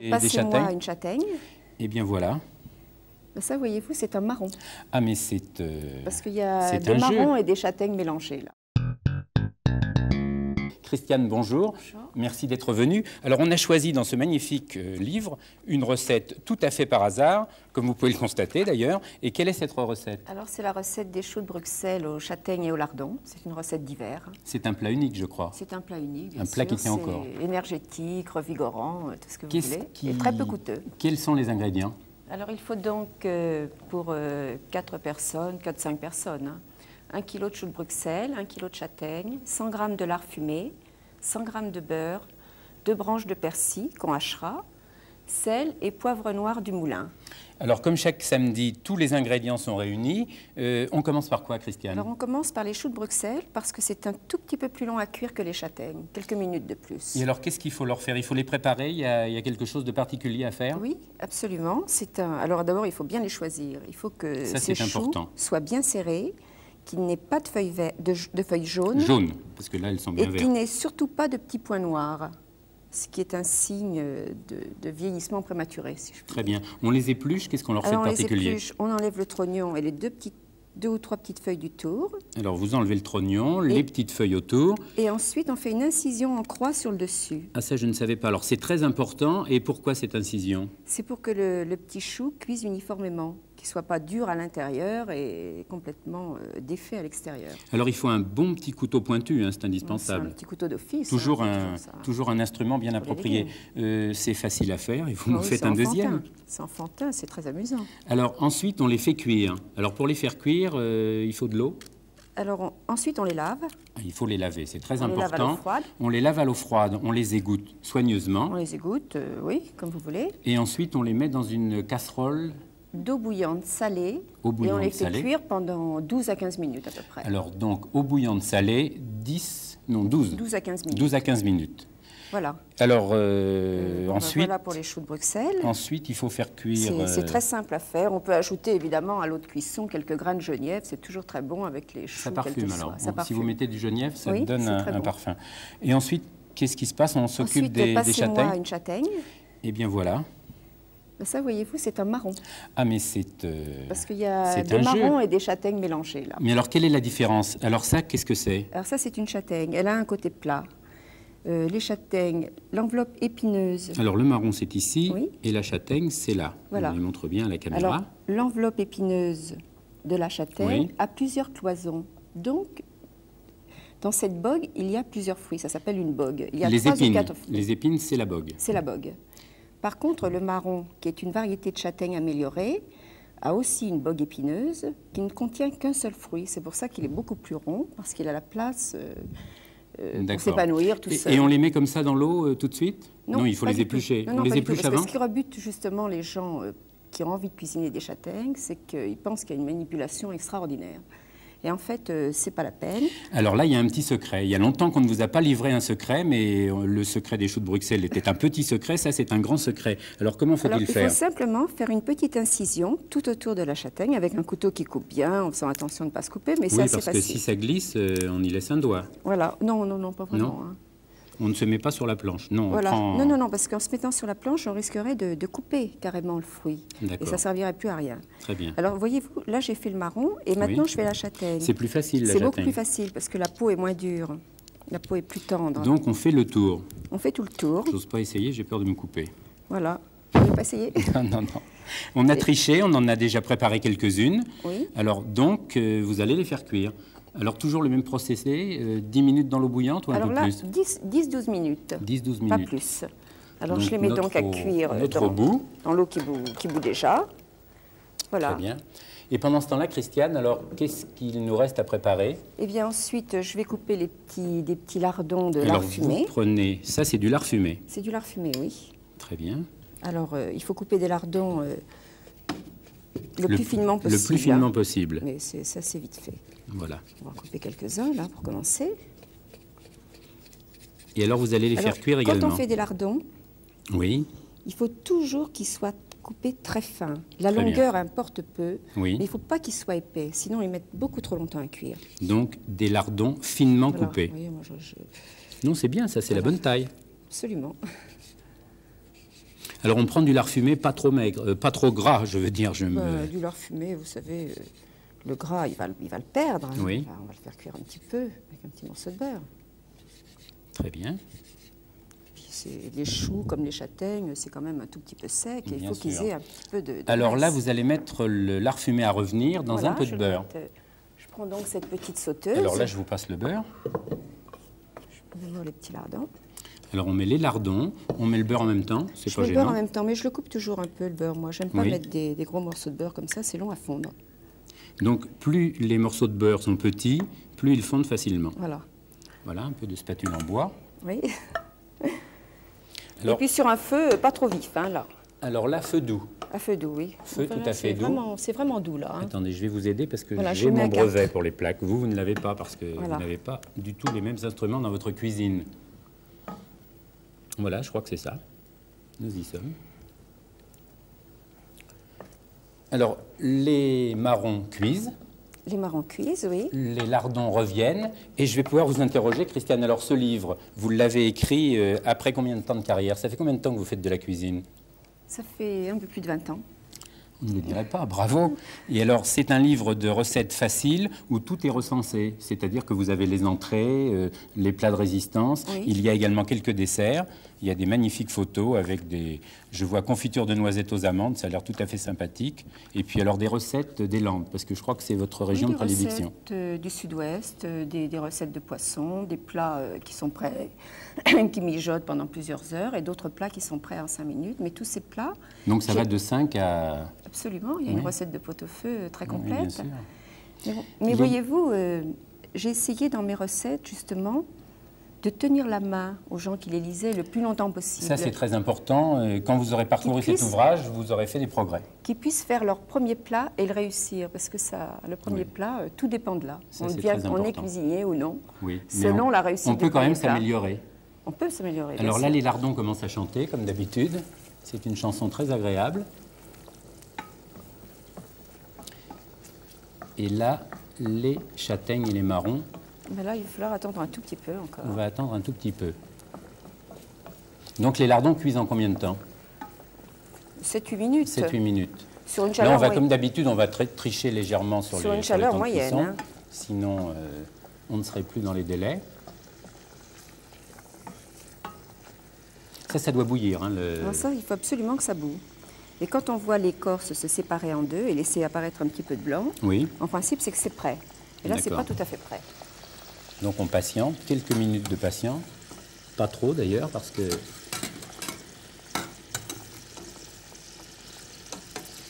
Passez-moi une châtaigne. Eh bien voilà. Ça, voyez-vous, c'est un marron. Ah, mais c'est parce qu'il y a des marrons et des châtaignes mélangées, là. Christiane, bonjour. Bonjour. Merci d'être venue. Alors, on a choisi dans ce magnifique livre une recette tout à fait par hasard, comme vous pouvez le constater d'ailleurs. Et quelle est cette recette? Alors, c'est la recette des choux de Bruxelles aux châtaignes et au lardon. C'est une recette d'hiver. C'est un plat unique, je crois. C'est un plat unique, un plat qui tient encore. Énergétique, revigorant, tout ce que vous voulez. Et très peu coûteux. Quels sont les ingrédients? Alors, il faut donc, pour 4 personnes, 4-5 personnes, 1 kg de choux de Bruxelles, 1 kg de châtaigne, 100 g de lard fumé, 100 g de beurre, 2 branches de persil qu'on hachera, sel et poivre noir du moulin. Alors, comme chaque samedi, tous les ingrédients sont réunis. On commence par quoi, Christiane? Alors, on commence par les choux de Bruxelles parce que c'est un tout petit peu plus long à cuire que les châtaignes, quelques minutes de plus. Et alors, qu'est-ce qu'il faut leur faire? Il faut les préparer? Il y a quelque chose de particulier à faire? Oui, absolument. Alors, d'abord, il faut bien les choisir. Il faut que ces choux soient bien serrés, qu'il n'ait pas de feuilles jaunes. Jaunes, parce que là, elles sont bien vertes. Et qu'il n'ait surtout pas de petits points noirs, ce qui est un signe de vieillissement prématuré, si je puis dire. Très bien. On les épluche, qu'est-ce qu'on leur fait de particulier? On les épluche, on enlève le trognon et les deux ou trois petites feuilles du tour. Alors, vous enlevez le trognon, les petites feuilles autour. Et ensuite, on fait une incision en croix sur le dessus. Ah, ça, je ne savais pas. Alors, c'est très important. Et pourquoi cette incision? C'est pour que le petit chou cuise uniformément, qu'il ne soit pas dur à l'intérieur et complètement défait à l'extérieur. Alors, il faut un bon petit couteau pointu, hein, c'est indispensable. C'est un petit couteau d'office. Toujours un instrument bien approprié. C'est facile à faire et vous nous faites un deuxième. C'est enfantin, c'est très amusant. Alors, ensuite, on les fait cuire. Alors, pour les faire cuire, il faut de l'eau. Alors, ensuite, on les lave. Il faut les laver, c'est très important. On les lave à l'eau froide. On les lave à l'eau froide, on les égoutte soigneusement. On les égoutte, oui, comme vous voulez. Et ensuite, on les met dans une casserole d'eau bouillante salée. Et on les fait cuire pendant 12 à 15 minutes à peu près. Alors, donc, eau bouillante salée, 12 à 15 minutes. 12 à 15 minutes. Voilà. Alors, ensuite... Voilà pour les choux de Bruxelles. Ensuite, il faut faire cuire... C'est très simple à faire. On peut ajouter évidemment à l'eau de cuisson quelques grains de genièvre. C'est toujours très bon avec les choux. Ça parfume alors. Ça parfume. Si vous mettez du genièvre, ça donne un parfum. Et ensuite, qu'est-ce qui se passe? On s'occupe des châtaignes. Passez-moi une châtaigne. Eh bien voilà. Ça, voyez-vous, c'est un marron. Ah, mais c'est... parce qu'il y a des marrons et des châtaignes mélangées, là. Mais alors, quelle est la différence? Alors ça, qu'est-ce que c'est? Alors ça, c'est une châtaigne. Elle a un côté plat. Les châtaignes, l'enveloppe épineuse... Alors, le marron, c'est ici, oui. Et la châtaigne, c'est là. Voilà. On les montre bien à la caméra. Alors, l'enveloppe épineuse de la châtaigne a plusieurs cloisons. Donc, dans cette bogue, il y a plusieurs fruits. Ça s'appelle une bogue. Il y a les 3 épines. ou 4 fruits. Les épines, c'est la bogue. C'est la bogue. Par contre, le marron, qui est une variété de châtaigne améliorée, a aussi une bogue épineuse qui ne contient qu'un seul fruit. C'est pour ça qu'il est beaucoup plus rond, parce qu'il a la place pour s'épanouir tout seul. Et on les met comme ça dans l'eau tout de suite? Non, il faut les éplucher. Non, on les épluche avant? Parce que ce qui rebute justement les gens qui ont envie de cuisiner des châtaignes, c'est qu'ils pensent qu'il y a une manipulation extraordinaire. Et en fait, c'est pas la peine. Alors là, il y a un petit secret. Il y a longtemps qu'on ne vous a pas livré un secret, mais le secret des choux de Bruxelles était un petit secret. Ça, c'est un grand secret. Alors, comment faut-il faire? Il faut simplement faire une petite incision tout autour de la châtaigne avec un couteau qui coupe bien, en faisant attention de ne pas se couper, mais c'est assez facile. Oui, parce que si ça glisse, on y laisse un doigt. Voilà. Non, pas vraiment. Non. Hein. On ne se met pas sur la planche. Non, voilà. On prend... Non, parce qu'en se mettant sur la planche, on risquerait de couper carrément le fruit. Et ça ne servirait plus à rien. Très bien. Alors, voyez-vous, là, j'ai fait le marron et maintenant, je fais la châtaigne. C'est plus facile, la châtaigne. C'est beaucoup plus facile parce que la peau est moins dure. La peau est plus tendre. Donc, on fait le tour. On fait tout le tour. J'ose pas essayer, j'ai peur de me couper. Voilà. Vous ne voulez pas essayer? Non. On a triché, on en a déjà préparé quelques-unes. Oui. Alors, donc, vous allez les faire cuire. Alors, toujours le même procédé, 10 minutes dans l'eau bouillante ou un peu plus? Alors là, 10-12 minutes. 10-12 minutes. Pas plus. Alors, je les mets donc à cuire dans l'eau qui bout déjà. Voilà. Très bien. Et pendant ce temps-là, Christiane, alors, qu'est-ce qu'il nous reste à préparer? Eh bien, ensuite, je vais couper des petits lardons de lard fumé. Vous prenez... Ça, c'est du lard fumé? C'est du lard fumé, oui. Très bien. Alors, il faut couper des lardons le plus finement possible. Le plus finement possible. Mais ça, c'est vite fait. Voilà. On va couper quelques-uns, là, pour commencer. Et alors, vous allez les faire cuire également? Quand on fait des lardons, oui. Il faut toujours qu'ils soient coupés très fins. La longueur importe peu, mais il ne faut pas qu'ils soient épais, sinon ils mettent beaucoup trop longtemps à cuire. Donc, des lardons finement coupés. Oui, moi, Non, c'est bien, ça, c'est la bonne taille. Absolument. Alors on prend du lard fumé pas trop maigre, pas trop gras, je veux dire. Du lard fumé, vous savez, le gras, il va le perdre. Hein. Oui. On va le faire cuire un petit peu, avec un petit morceau de beurre. Très bien. Les choux, comme les châtaignes, c'est quand même un tout petit peu sec. Et il faut qu'ils aient un petit peu de Alors graisse. là, vous allez mettre le lard fumé à revenir dans un peu de beurre. Je prends donc cette petite sauteuse. Alors là, je vous passe le beurre. Je mets d'abord les petits lardons. Alors on met les lardons, on met le beurre en même temps, c'est pas Je mets le beurre en gênant. même temps, mais je le coupe toujours un peu, le beurre. Moi, j'aime pas mettre des gros morceaux de beurre comme ça, c'est long à fondre. Donc plus les morceaux de beurre sont petits, plus ils fondent facilement. Voilà. Voilà, un peu de spatule en bois. Oui. Alors, et puis sur un feu pas trop vif, hein, là. Alors là, feu doux. À feu doux, oui. Feu tout à fait doux. C'est vraiment doux, là. Hein. Attendez, je vais vous aider parce que Voilà, j'ai mon brevet pour les plaques. Vous ne l'avez pas parce que vous n'avez pas du tout les mêmes instruments dans votre cuisine. Voilà, je crois que c'est ça. Nous y sommes. Alors, les marrons cuisent. Les marrons cuisent, oui. Les lardons reviennent. Et je vais pouvoir vous interroger, Christiane. Alors, ce livre, vous l'avez écrit après combien de temps de carrière? Ça fait combien de temps que vous faites de la cuisine? Ça fait un peu plus de 20 ans. On ne le dirait pas, bravo. Et alors, c'est un livre de recettes faciles où tout est recensé. C'est-à-dire que vous avez les entrées, les plats de résistance. Oui. Il y a également quelques desserts. Il y a des magnifiques photos avec des... Je vois confiture de noisettes aux amandes, ça a l'air tout à fait sympathique. Et puis alors des recettes des Landes, parce que je crois que c'est votre région de prédilection. Des recettes du sud-ouest, des recettes de poissons, des plats qui sont prêts, qui mijotent pendant plusieurs heures, et d'autres plats qui sont prêts en 5 minutes. Mais tous ces plats... Donc ça va de 5 à... Absolument, il y a une recette de pot-au-feu très complète. Oui, bien sûr. Mais voyez-vous, j'ai essayé dans mes recettes, justement, de tenir la main aux gens qui les lisaient le plus longtemps possible. Ça, c'est très important. Quand vous aurez parcouru cet ouvrage, vous aurez fait des progrès. Qu'ils puissent faire leur premier plat et le réussir, parce que ça, le premier plat, tout dépend de là. Ça, on est cuisinier ou non, oui. selon la réussite on peut quand même s'améliorer. On peut s'améliorer. Alors là, les lardons commencent à chanter, comme d'habitude. C'est une chanson très agréable. Et là, les châtaignes et les marrons. Mais là, il va falloir attendre un tout petit peu encore. On va attendre un tout petit peu. Donc les lardons cuisent en combien de temps? 7-8 minutes. 7-8 minutes. Sur une chaleur là, on va, comme d'habitude, on va tricher légèrement sur une chaleur moyenne. Hein. Sinon, on ne serait plus dans les délais. Ça doit bouillir. Hein, Alors ça, il faut absolument que ça boue. Et quand on voit l'écorce se séparer en deux et laisser apparaître un petit peu de blanc, oui. En principe, c'est que c'est prêt. Et là, c'est pas tout à fait prêt. Donc on patiente, quelques minutes de patience. Pas trop d'ailleurs, parce que...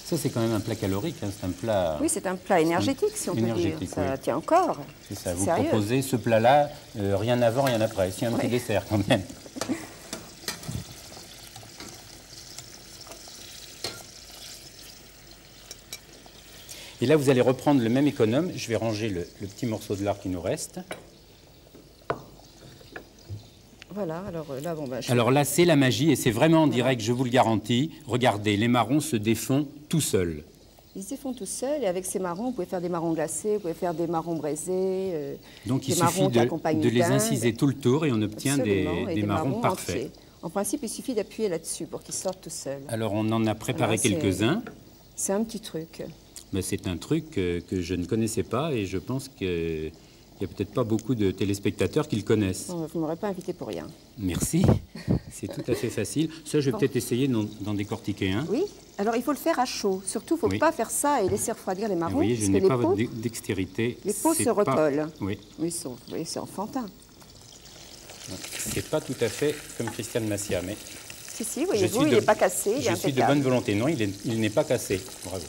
Ça, c'est quand même un plat calorique, hein. C'est un plat... Oui, c'est un plat énergétique, si on peut dire. Ça tient encore. C'est ça, vous proposez ce plat-là, rien avant, rien après. C'est un petit dessert quand même. Et là, vous allez reprendre le même économe. Je vais ranger le petit morceau de lard qui nous reste. Voilà, alors là, bon, Alors là, c'est la magie et c'est vraiment en direct, je vous le garantis. Regardez, les marrons se défont tout seuls. Ils se défont tout seuls et avec ces marrons, vous pouvez faire des marrons glacés, vous pouvez faire des marrons braisés. Donc il suffit de les inciser tout le tour et on obtient des marrons parfaits. Entiers. En principe, il suffit d'appuyer là-dessus pour qu'ils sortent tout seuls. Alors on en a préparé quelques-uns. C'est un petit truc. Mais c'est un truc que je ne connaissais pas et je pense qu'il n'y a peut-être pas beaucoup de téléspectateurs qui le connaissent. Non, vous ne m'aurez pas invité pour rien. Merci, c'est tout à fait facile. Ça, je vais peut-être essayer d'en décortiquer un. Oui, alors il faut le faire à chaud. Surtout, il ne faut pas faire ça et laisser refroidir les marrons. Vous voyez, je n'ai pas votre dextérité. Les peaux se recollent. Oui. Oui, c'est enfantin. C'est pas tout à fait comme Christiane Massia, mais... Si, voyez-vous, il n'est pas cassé, je suis de bonne volonté. Non, il n'est pas cassé. Bravo.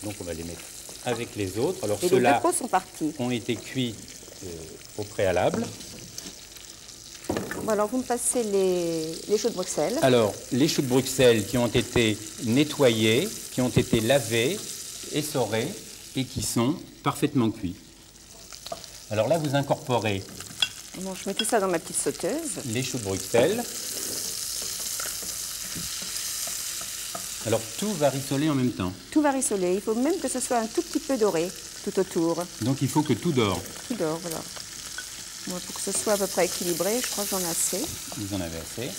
Donc on va les mettre avec les autres. Alors ceux-là ont été cuits au préalable. Bon, alors vous me passez les choux de Bruxelles. Alors les choux de Bruxelles qui ont été nettoyés, qui ont été lavés, essorés et qui sont parfaitement cuits. Alors là vous incorporez... Bon, je mets tout ça dans ma petite sauteuse. Les choux de Bruxelles. Alors tout va rissoler en même temps. Tout va rissoler. Il faut même que ce soit un tout petit peu doré tout autour. Donc il faut que tout dore. Tout dort, voilà. Moi, pour que ce soit à peu près équilibré, je crois que j'en ai assez. Vous en avez assez.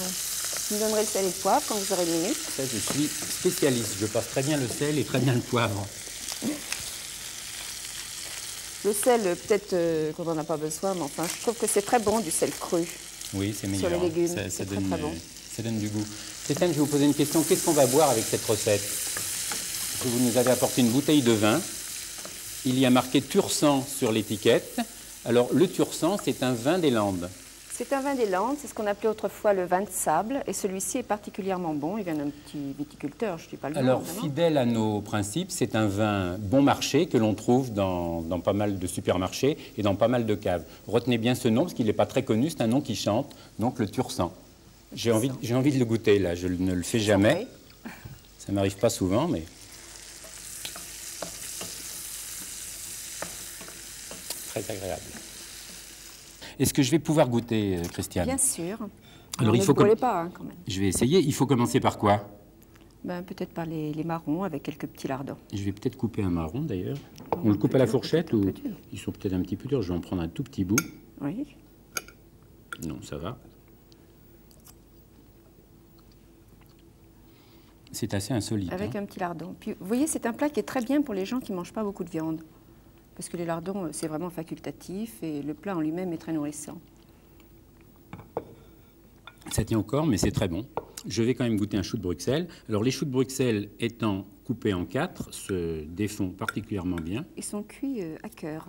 Bon. Vous me donnerez le sel et le poivre quand vous aurez une minute. Ça, je suis spécialiste. Je passe très bien le sel et très bien le poivre. Le sel, peut-être qu'on n'en a pas besoin, mais enfin, je trouve que c'est très bon du sel cru. Oui, c'est meilleur. Sur les légumes, Ça c'est donne, très bon. Ça donne du goût. Stéphane, je vais vous poser une question. Qu'est-ce qu'on va boire avec cette recette? Parce que vous nous avez apporté une bouteille de vin. Il y a marqué Tursan sur l'étiquette. Alors, le Tursan, c'est un vin des Landes. C'est un vin des Landes, c'est ce qu'on appelait autrefois le vin de sable, et celui-ci est particulièrement bon. Il vient d'un petit viticulteur, je ne dis pas le nom. Alors, fidèle à nos principes, c'est un vin bon marché que l'on trouve dans pas mal de supermarchés et dans pas mal de caves. Retenez bien ce nom, parce qu'il n'est pas très connu, c'est un nom qui chante, donc le Tursan. J'ai envie de le goûter, là, je ne le fais jamais. Ça ne m'arrive pas souvent, mais... Très agréable. Est-ce que je vais pouvoir goûter, Christiane? Bien sûr. Alors, il faut ne brûlez pas, hein, quand même. Je vais essayer. Il faut commencer par quoi? Ben, peut-être par les marrons avec quelques petits lardons. Je vais peut-être couper un marron, d'ailleurs. On le coupe à la fourchette ou ils sont peut-être un petit peu durs? Je vais en prendre un tout petit bout. Oui. Non, ça va. C'est assez insolite. Avec un petit lardon. Puis, vous voyez, c'est un plat qui est très bien pour les gens qui ne mangent pas beaucoup de viande. Parce que les lardons, c'est vraiment facultatif et le plat en lui-même est très nourrissant. Ça tient au corps, mais c'est très bon. Je vais quand même goûter un chou de Bruxelles. Alors, les choux de Bruxelles étant coupés en 4, se défont particulièrement bien. Ils sont cuits à cœur.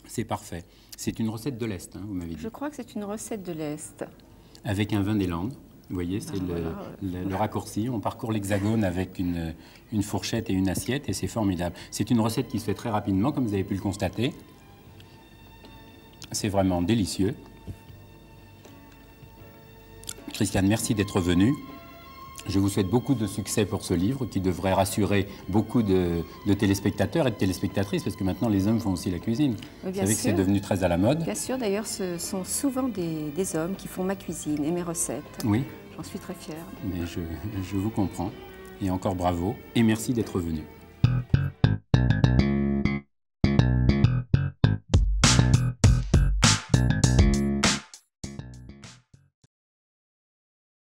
C'est parfait. C'est une recette de l'Est, hein, vous m'avez dit. Je crois que c'est une recette de l'Est. Avec un vin des Landes. Vous voyez, c'est le raccourci. On parcourt l'hexagone avec une fourchette et une assiette et c'est formidable. C'est une recette qui se fait très rapidement, comme vous avez pu le constater. C'est vraiment délicieux. Christiane, merci d'être venue. Je vous souhaite beaucoup de succès pour ce livre qui devrait rassurer beaucoup de téléspectateurs et de téléspectatrices parce que maintenant les hommes font aussi la cuisine. Vous savez que c'est devenu très à la mode. Bien sûr, d'ailleurs, ce sont souvent des hommes qui font ma cuisine et mes recettes. Oui. J'en suis très fière. Mais je vous comprends. Et encore bravo. Et merci d'être venu.